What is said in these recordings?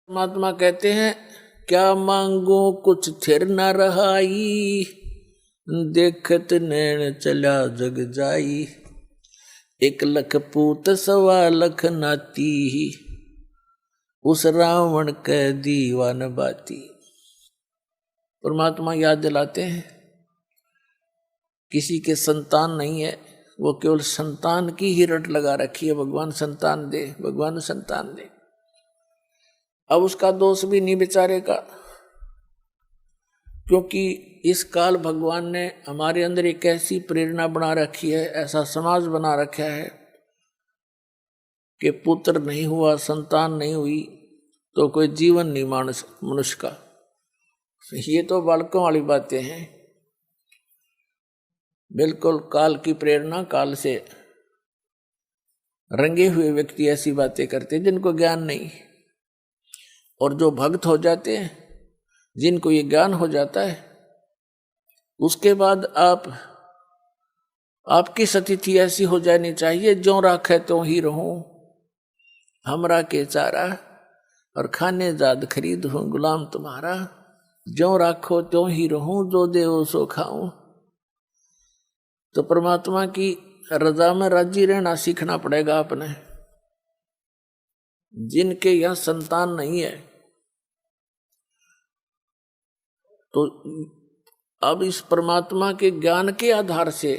परमात्मा कहते हैं क्या मांगो कुछ थिर न रहाई, देखत नैन चला जग जाई, एक लख पूत सवा लख नाती, उस रावण के दीवान बाती। परमात्मा याद दिलाते हैं किसी के संतान नहीं है, वो केवल संतान की ही रट लगा रखी है, भगवान संतान दे, भगवान संतान दे। अब उसका दोष भी नहीं बेचारे का, क्योंकि इस काल भगवान ने हमारे अंदर एक ऐसी प्रेरणा बना रखी है, ऐसा समाज बना रखा है कि पुत्र नहीं हुआ, संतान नहीं हुई तो कोई जीवन नहीं मनुष्य का। ये तो बालकों वाली बातें हैं। बिल्कुल काल की प्रेरणा, काल से रंगे हुए व्यक्ति ऐसी बातें करते हैं जिनको ज्ञान नहीं। और जो भक्त हो जाते हैं, जिनको ये ज्ञान हो जाता है, उसके बाद आपकी स्थिति ऐसी हो जानी चाहिए, जो राखे त्यों ही रहूं, हमरा के चारा और खाने जाद खरीद हूं गुलाम तुम्हारा, जो राखो त्यों ही रहूं, जो देवो सो खाऊं। तो परमात्मा की रजा में राजी रहना सीखना पड़ेगा अपने। जिनके यहां संतान नहीं है तो अब इस परमात्मा के ज्ञान के आधार से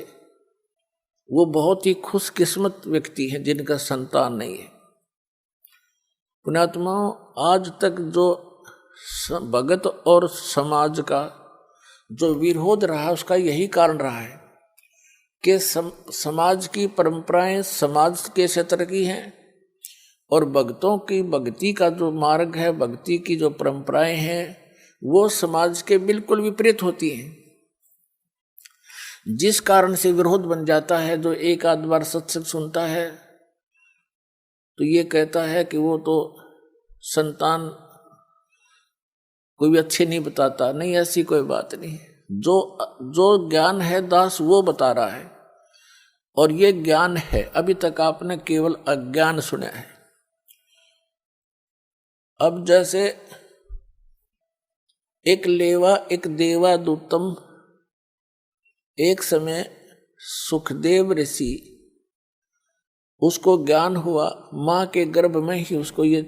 वो बहुत ही खुशकिस्मत व्यक्ति हैं जिनका संतान नहीं है। पुण्यात्मा, आज तक जो भगत और समाज का जो विरोध रहा, उसका यही कारण रहा है कि समाज की परंपराएं समाज के क्षेत्र की हैं और भक्तों की भक्ति का जो मार्ग है, भक्ति की जो परंपराएं हैं, वो समाज के बिल्कुल विपरीत होती हैं। जिस कारण से विरोध बन जाता है। जो एक आध बार सत्संग सुनता है तो ये कहता है कि वो तो संतान कोई भी अच्छे नहीं बताता। नहीं, ऐसी कोई बात नहीं। जो ज्ञान है दास वो बता रहा है, और ये ज्ञान है। अभी तक आपने केवल अज्ञान सुना है। अब जैसे एक लेवा एक देवा दूतम, एक समय सुखदेव ऋषि, उसको ज्ञान हुआ, मां के गर्भ में ही उसको ये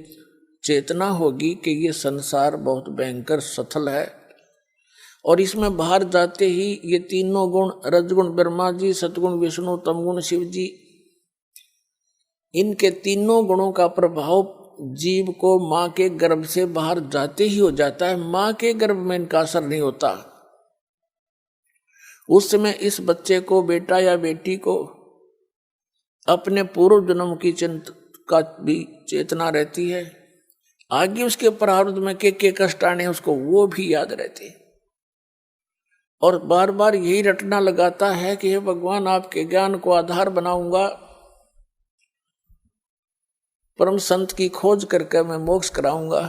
चेतना होगी कि ये संसार बहुत भयंकर सथल है, और इसमें बाहर जाते ही ये तीनों गुण, रजगुण ब्रह्मा जी, सतगुण विष्णु, तमगुण शिव जी, इनके तीनों गुणों का प्रभाव जीव को मां के गर्भ से बाहर जाते ही हो जाता है। मां के गर्भ में इनका असर नहीं होता। उस समय इस बच्चे को, बेटा या बेटी को, अपने पूर्व जन्म की चिंता का भी चेतना रहती है। आगे उसके प्रारब्ध में के कष्ट आने उसको वो भी याद रहते हैं, और बार बार यही रटना लगाता है कि हे भगवान, आपके ज्ञान को आधार बनाऊंगा, परम संत की खोज करके मैं मोक्ष कराऊंगा।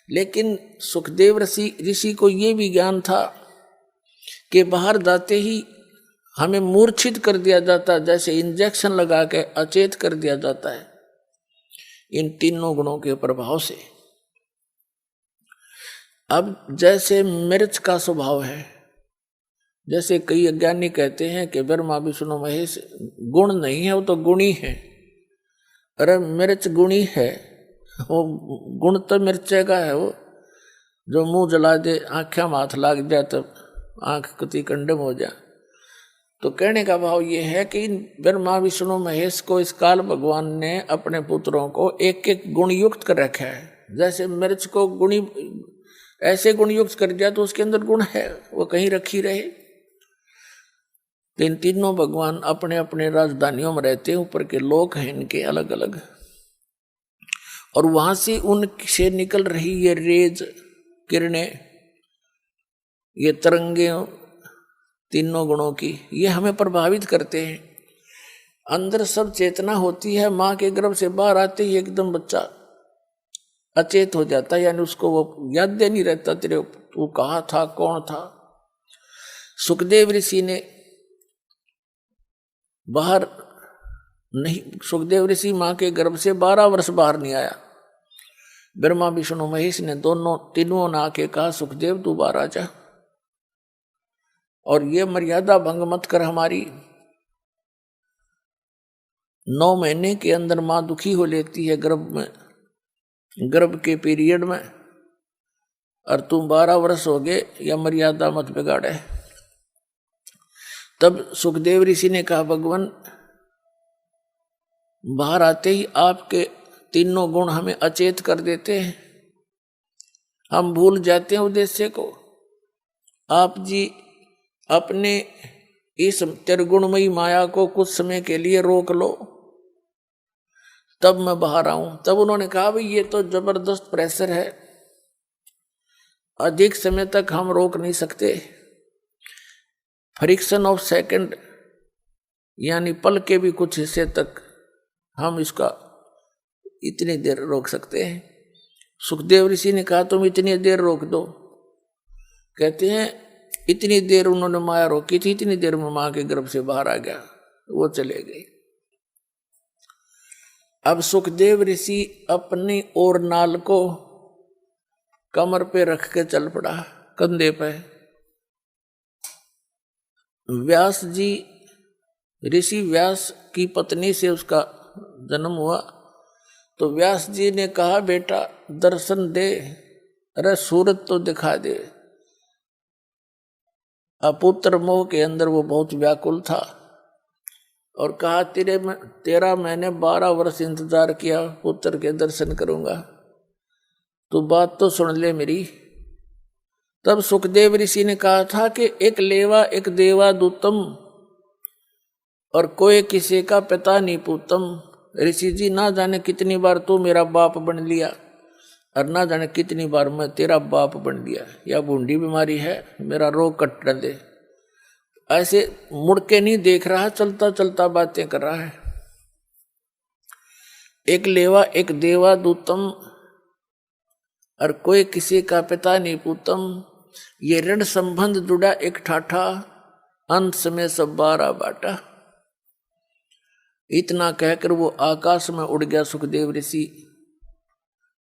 लेकिन सुखदेव ऋषि को ये भी ज्ञान था कि बाहर जाते ही हमें मूर्छित कर दिया जाता, जैसे इंजेक्शन लगा के अचेत कर दिया जाता है इन तीनों गुणों के प्रभाव से। अब जैसे मिर्च का स्वभाव है, जैसे कई अज्ञानी कहते हैं कि ब्रह्मा विष्णु महेश गुण नहीं है, वो तो गुणी है। अरे मिर्च गुणी है, वो गुण तो मिर्चे का है। वो जो मुंह जला दे, आँखें में हाथ लाग जाए तो आँख कति कंडम हो जाए। तो कहने का भाव ये है कि ब्रह्मा विष्णु महेश को इस काल भगवान ने अपने पुत्रों को एक एक गुण युक्त कर रखा है। जैसे मिर्च को गुणी ऐसे गुण युक्त कर दिया तो उसके अंदर गुण है, वो कहीं रखी रहे। इन तीनों भगवान अपने अपने राजधानियों में रहते हैं, ऊपर के लोक हैं इनके अलग अलग, और वहां से उनसे निकल रही ये रेज किरणें, ये तरंगे तीनों गुणों की, ये हमें प्रभावित करते हैं। अंदर सब चेतना होती है। मां के गर्भ से बाहर आते ही एकदम बच्चा अचेत हो जाता है, यानी उसको वो याद नहीं रहता तेरे तू कहाँ था, कौन था। सुखदेव ऋषि ने बाहर नहीं, सुखदेव ऋषि मां के गर्भ से 12 वर्ष बाहर नहीं आया। ब्रह्मा विष्णु महेश ने तीनों ने आके कहा सुखदेव तू बाहर आ जा, और ये मर्यादा भंग मत कर हमारी। 9 महीने के अंदर मां दुखी हो लेती है गर्भ के पीरियड में, और तुम 12 वर्ष हो गए, या मर्यादा मत बिगाड़े। तब सुखदेव ऋषि ने कहा भगवान बाहर आते ही आपके तीनों गुण हमें अचेत कर देते हैं, हम भूल जाते हैं उद्देश्य को। आप जी अपने इस त्रिगुणमयी माया को कुछ समय के लिए रोक लो, तब मैं बाहर आऊं। तब उन्होंने कहा भाई ये तो जबरदस्त प्रेशर है, अधिक समय तक हम रोक नहीं सकते। फ्रिक्शन ऑफ सेकंड यानी पल के भी कुछ हिस्से तक हम इसका इतनी देर रोक सकते हैं। सुखदेव ऋषि ने कहा तुम इतनी देर रोक दो। कहते हैं इतनी देर उन्होंने माया रोकी थी, इतनी देर में मां के गर्भ से बाहर आ गया, वो चले गए। अब सुखदेव ऋषि अपनी और नाल को कमर पे रख के चल पड़ा, कंधे पे। व्यास जी, ऋषि व्यास की पत्नी से उसका जन्म हुआ, तो व्यास जी ने कहा बेटा दर्शन दे, अरे सूरत तो दिखा दे। अपुत्र मोह के अंदर वो बहुत व्याकुल था और कहा तेरा मैंने 12 वर्ष इंतजार किया, पुत्र के दर्शन करूंगा, तो बात तो सुन ले मेरी। तब सुखदेव ऋषि ने कहा था कि एक लेवा एक देवा दूतम, और कोई किसी का पिता नहीं पूतम। ऋषि जी ना जाने कितनी बार तू मेरा बाप बन लिया, और ना जाने कितनी बार मैं तेरा बाप बन लिया। या बूंदी बीमारी है, मेरा रोग कट दे। ऐसे मुड़ के नहीं देख रहा, चलता चलता बातें कर रहा है। एक लेवा एक देवा दूतम, और कोई किसी का पिता नहीं पूतम। ये ऋण संबंध जुड़ा एक ठाठा, अंत में सब 12 बाटा। इतना कहकर वो आकाश में उड़ गया सुखदेव ऋषि।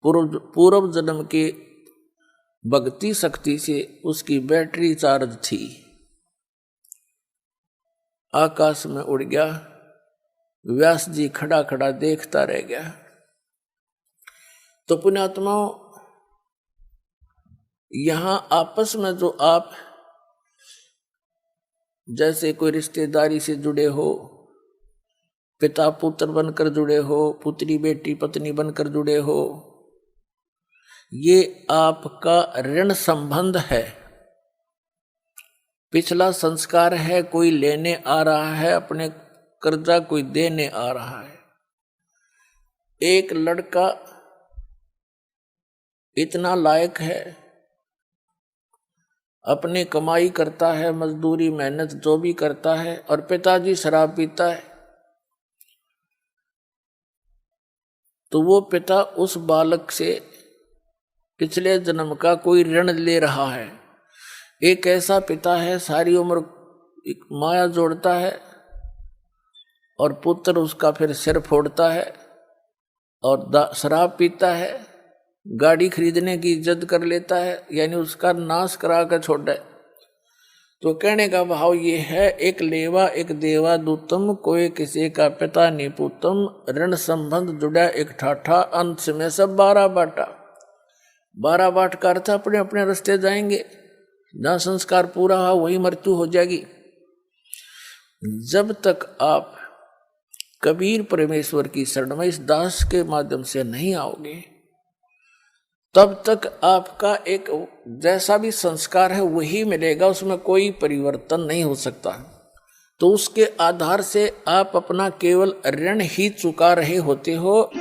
पूर्व जन्म के भक्ति शक्ति से उसकी बैटरी चार्ज थी, आकाश में उड़ गया। व्यास जी खड़ा खड़ा देखता रह गया। तो पुण्यात्माओं, यहां आपस में जो आप जैसे कोई रिश्तेदारी से जुड़े हो, पिता पुत्र बनकर जुड़े हो, पुत्री बेटी पत्नी बनकर जुड़े हो, ये आपका ऋण संबंध है, पिछला संस्कार है। कोई लेने आ रहा है अपने कर्जा, कोई देने आ रहा है। एक लड़का इतना लायक है, अपनी कमाई करता है, मजदूरी मेहनत जो भी करता है, और पिताजी शराब पीता है, तो वो पिता उस बालक से पिछले जन्म का कोई ऋण ले रहा है। एक ऐसा पिता है सारी उम्र माया जोड़ता है, और पुत्र उसका फिर सिर फोड़ता है और शराब पीता है, गाड़ी खरीदने की जिद कर लेता है, यानी उसका नाश करा कर छोड़ है। तो कहने का भाव ये है, एक लेवा एक देवा दूतम, कोई किसी का पिता नहीं पूतम। ऋण संबंध जुड़ा एक ठाठा, अंत में सब 12 बाटा। 12 बाट का अर्थ अपने अपने रास्ते जाएंगे, जहाँ संस्कार पूरा हुआ वही मृत्यु हो जाएगी। जब तक आप कबीर परमेश्वर की शरण में इस दास के माध्यम से नहीं आओगे, तब तक आपका एक जैसा भी संस्कार है वही मिलेगा, उसमें कोई परिवर्तन नहीं हो सकता। तो उसके आधार से आप अपना केवल ऋण ही चुका रहे होते हो।